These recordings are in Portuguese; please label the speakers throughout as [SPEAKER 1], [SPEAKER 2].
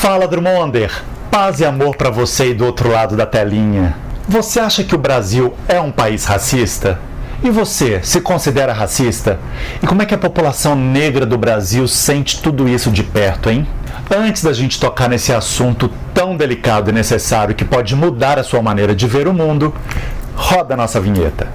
[SPEAKER 1] Fala, Drummonder! Paz e amor pra você aí do outro lado da telinha. Você acha que o Brasil é um país racista? E você, se considera racista? E como é que a população negra do Brasil sente tudo isso de perto, hein? Antes da gente tocar nesse assunto tão delicado e necessário que pode mudar a sua maneira de ver o mundo, roda a nossa vinheta.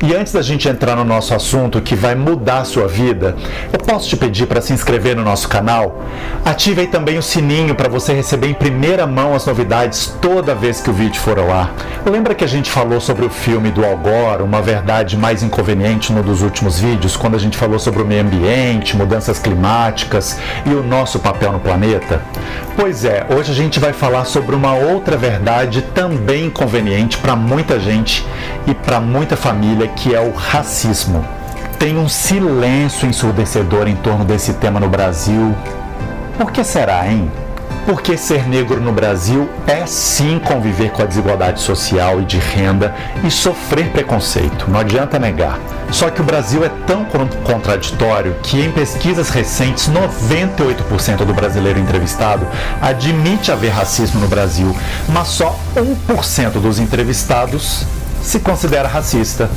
[SPEAKER 1] E antes da gente entrar no nosso assunto que vai mudar a sua vida, eu posso te pedir para se inscrever no nosso canal? Ative aí também o sininho para você receber em primeira mão as novidades toda vez que o vídeo for ao ar. Lembra que a gente falou sobre o filme do Al Gore, Uma Verdade Mais Inconveniente, num dos últimos vídeos, quando a gente falou sobre o meio ambiente, mudanças climáticas e o nosso papel no planeta? Pois é, hoje a gente vai falar sobre uma outra verdade também inconveniente para muita gente e para muita família, que é o racismo. Tem um silêncio ensurdecedor em torno desse tema no Brasil. Por que será, hein? Porque ser negro no Brasil é sim conviver com a desigualdade social e de renda e sofrer preconceito, não adianta negar. Só que o Brasil é tão contraditório que em pesquisas recentes 98% do brasileiro entrevistado admite haver racismo no Brasil, mas só 1% dos entrevistados se considera racista.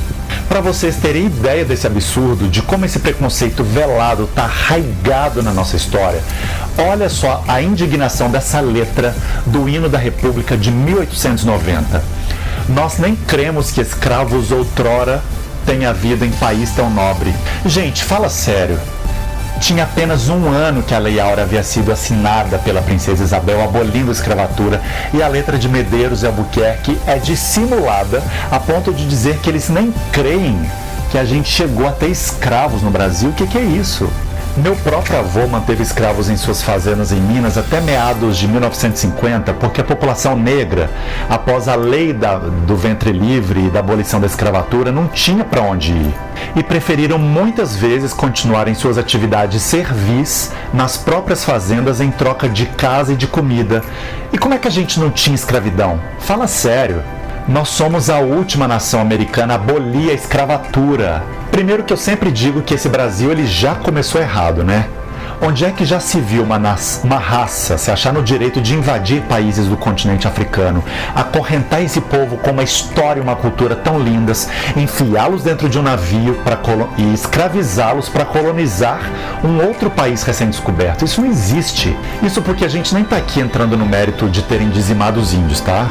[SPEAKER 1] Para vocês terem ideia desse absurdo, de como esse preconceito velado está arraigado na nossa história, olha só a indignação dessa letra do hino da República de 1890. Nós nem cremos que escravos outrora tenha havido em país tão nobre. Gente, fala sério. Tinha apenas um ano que a Lei Áurea havia sido assinada pela princesa Isabel, abolindo a escravatura, e a letra de Medeiros e Albuquerque é dissimulada a ponto de dizer que eles nem creem que a gente chegou a ter escravos no Brasil. O que é isso? Meu próprio avô manteve escravos em suas fazendas em Minas até meados de 1950, porque a população negra, após a lei do ventre livre e da abolição da escravatura, não tinha para onde ir. E preferiram muitas vezes continuar em suas atividades servis nas próprias fazendas em troca de casa e de comida. E como é que a gente não tinha escravidão? Fala sério. Nós somos a última nação americana a abolir a escravatura. Primeiro que eu sempre digo que esse Brasil ele já começou errado, né? Onde é que já se viu uma raça se achar no direito de invadir países do continente africano, acorrentar esse povo com uma história e uma cultura tão lindas, enfiá-los dentro de um navio e escravizá-los para colonizar um outro país recém-descoberto? Isso não existe. Isso porque a gente nem está aqui entrando no mérito de terem dizimado os índios, tá?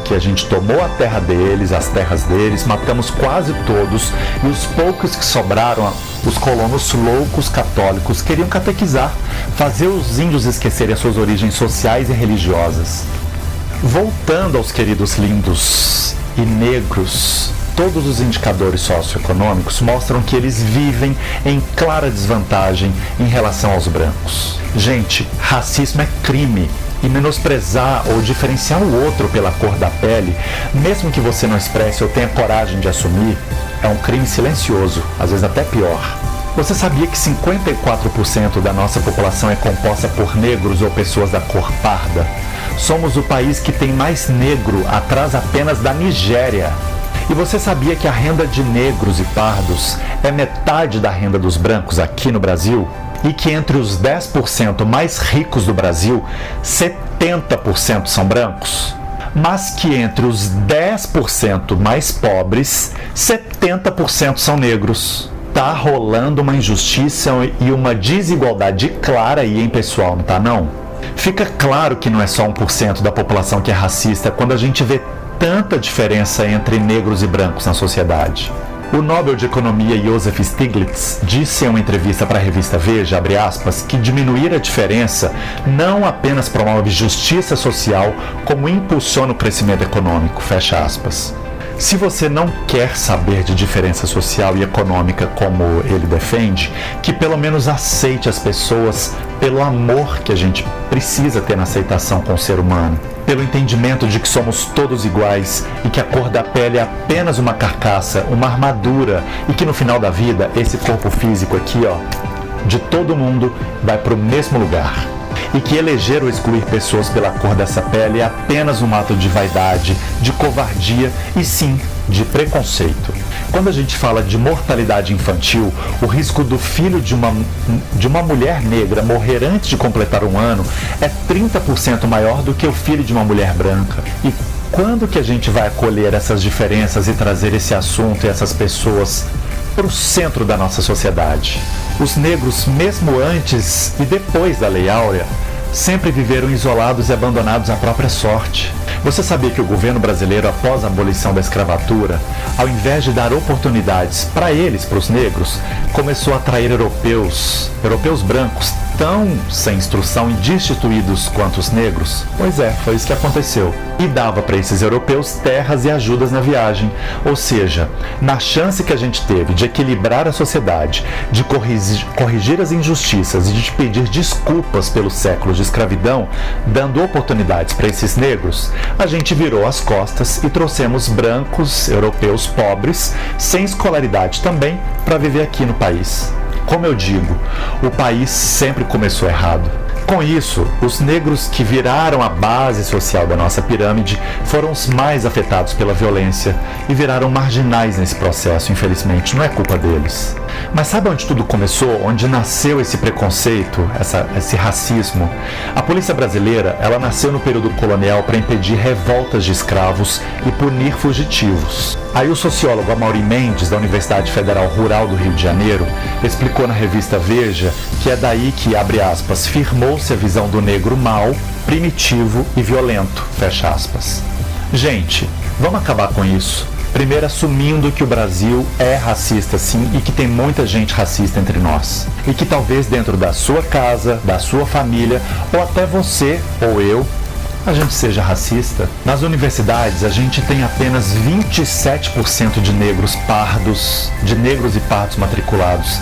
[SPEAKER 1] Que a gente tomou a terra deles, as terras deles, matamos quase todos, e os poucos que sobraram, os colonos loucos católicos, queriam catequizar, fazer os índios esquecerem as suas origens sociais e religiosas. Voltando aos queridos lindos e negros, todos os indicadores socioeconômicos mostram que eles vivem em clara desvantagem em relação aos brancos. Gente, racismo é crime. E menosprezar ou diferenciar o outro pela cor da pele, mesmo que você não expresse ou tenha coragem de assumir, é um crime silencioso, às vezes até pior. Você sabia que 54% da nossa população é composta por negros ou pessoas da cor parda? Somos o país que tem mais negro, atrás apenas da Nigéria. E você sabia que a renda de negros e pardos é metade da renda dos brancos aqui no Brasil? E que entre os 10% mais ricos do Brasil, 70% são brancos? Mas que entre os 10% mais pobres, 70% são negros. Tá rolando uma injustiça e uma desigualdade clara aí, hein, pessoal, não tá não? Fica claro que não é só 1% da população que é racista quando a gente vê tanta diferença entre negros e brancos na sociedade. O Nobel de Economia Joseph Stiglitz disse em uma entrevista para a revista Veja, abre aspas, que diminuir a diferença não apenas promove justiça social, como impulsiona o crescimento econômico, fecha aspas. Se você não quer saber de diferença social e econômica como ele defende, que pelo menos aceite as pessoas pelo amor que a gente precisa ter na aceitação com o ser humano, pelo entendimento de que somos todos iguais e que a cor da pele é apenas uma carcaça, uma armadura, e que no final da vida esse corpo físico aqui, de todo mundo vai para o mesmo lugar. E que eleger ou excluir pessoas pela cor dessa pele é apenas um ato de vaidade, de covardia e sim, de preconceito. Quando a gente fala de mortalidade infantil, o risco do filho de uma mulher negra morrer antes de completar um ano é 30% maior do que o filho de uma mulher branca. E quando que a gente vai acolher essas diferenças e trazer esse assunto e essas pessoas para o centro da nossa sociedade? Os negros, mesmo antes e depois da Lei Áurea, sempre viveram isolados e abandonados à própria sorte. Você sabia que o governo brasileiro, após a abolição da escravatura, ao invés de dar oportunidades para eles, para os negros, começou a atrair europeus brancos, tão sem instrução e destituídos quanto os negros? Pois é, foi isso que aconteceu. E dava para esses europeus terras e ajudas na viagem. Ou seja, na chance que a gente teve de equilibrar a sociedade, de corrigir as injustiças e de pedir desculpas pelos séculos de escravidão, dando oportunidades para esses negros, a gente virou as costas e trouxemos brancos europeus pobres, sem escolaridade também, para viver aqui no país. Como eu digo, o país sempre começou errado. Com isso, os negros que viraram a base social da nossa pirâmide foram os mais afetados pela violência e viraram marginais nesse processo, infelizmente. Não é culpa deles. Mas sabe onde tudo começou? Onde nasceu esse preconceito, esse racismo? A polícia brasileira, ela nasceu no período colonial para impedir revoltas de escravos e punir fugitivos. Aí o sociólogo Amaury Mendes, da Universidade Federal Rural do Rio de Janeiro, explicou na revista Veja que é daí que, abre aspas, firmou-se a visão do negro mau, primitivo e violento, fecha aspas. Gente, vamos acabar com isso. Primeiro assumindo que o Brasil é racista sim e que tem muita gente racista entre nós. E que talvez dentro da sua casa, da sua família, ou até você ou eu, a gente seja racista. Nas universidades, a gente tem apenas 27% de negros e pardos matriculados.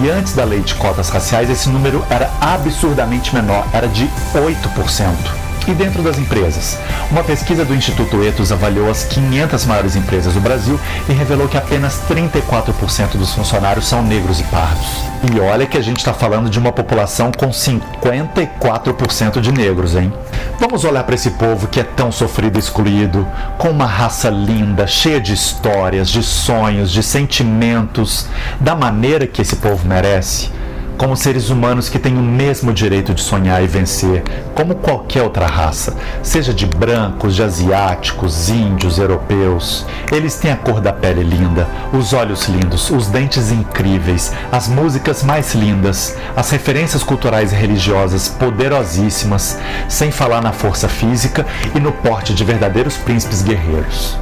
[SPEAKER 1] E antes da lei de cotas raciais, esse número era absurdamente menor, era de 8%. E dentro das empresas? Uma pesquisa do Instituto Ethos avaliou as 500 maiores empresas do Brasil e revelou que apenas 34% dos funcionários são negros e pardos. E olha que a gente está falando de uma população com 54% de negros, hein? Vamos olhar para esse povo que é tão sofrido e excluído, com uma raça linda, cheia de histórias, de sonhos, de sentimentos, da maneira que esse povo merece. Como seres humanos que têm o mesmo direito de sonhar e vencer, como qualquer outra raça, seja de brancos, de asiáticos, índios, europeus. Eles têm a cor da pele linda, os olhos lindos, os dentes incríveis, as músicas mais lindas, as referências culturais e religiosas poderosíssimas, sem falar na força física e no porte de verdadeiros príncipes guerreiros.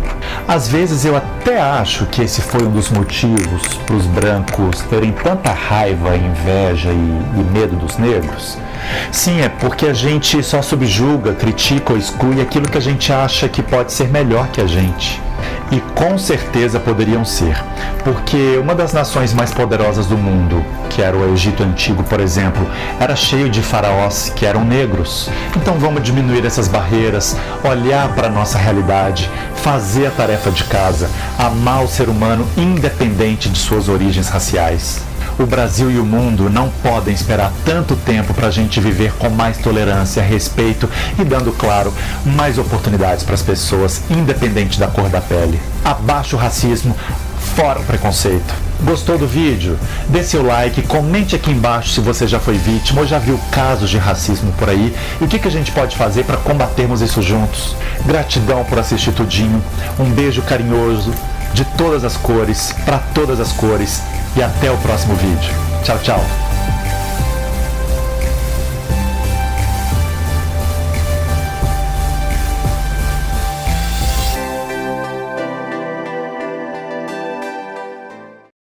[SPEAKER 1] Às vezes eu até acho que esse foi um dos motivos para os brancos terem tanta raiva, inveja e medo dos negros. Sim, é porque a gente só subjuga, critica ou exclui aquilo que a gente acha que pode ser melhor que a gente. E com certeza poderiam ser, porque uma das nações mais poderosas do mundo, que era o Egito Antigo, por exemplo, era cheio de faraós que eram negros. Então vamos diminuir essas barreiras, olhar para a nossa realidade, fazer a tarefa de casa, amar o ser humano independente de suas origens raciais. O Brasil e o mundo não podem esperar tanto tempo para a gente viver com mais tolerância, respeito e dando, claro, mais oportunidades para as pessoas, independente da cor da pele. Abaixo o racismo, fora o preconceito. Gostou do vídeo? Dê seu like, comente aqui embaixo se você já foi vítima ou já viu casos de racismo por aí e o que a gente pode fazer para combatermos isso juntos. Gratidão por assistir tudinho, um beijo carinhoso de todas as cores, para todas as cores e até o próximo vídeo. Tchau, tchau!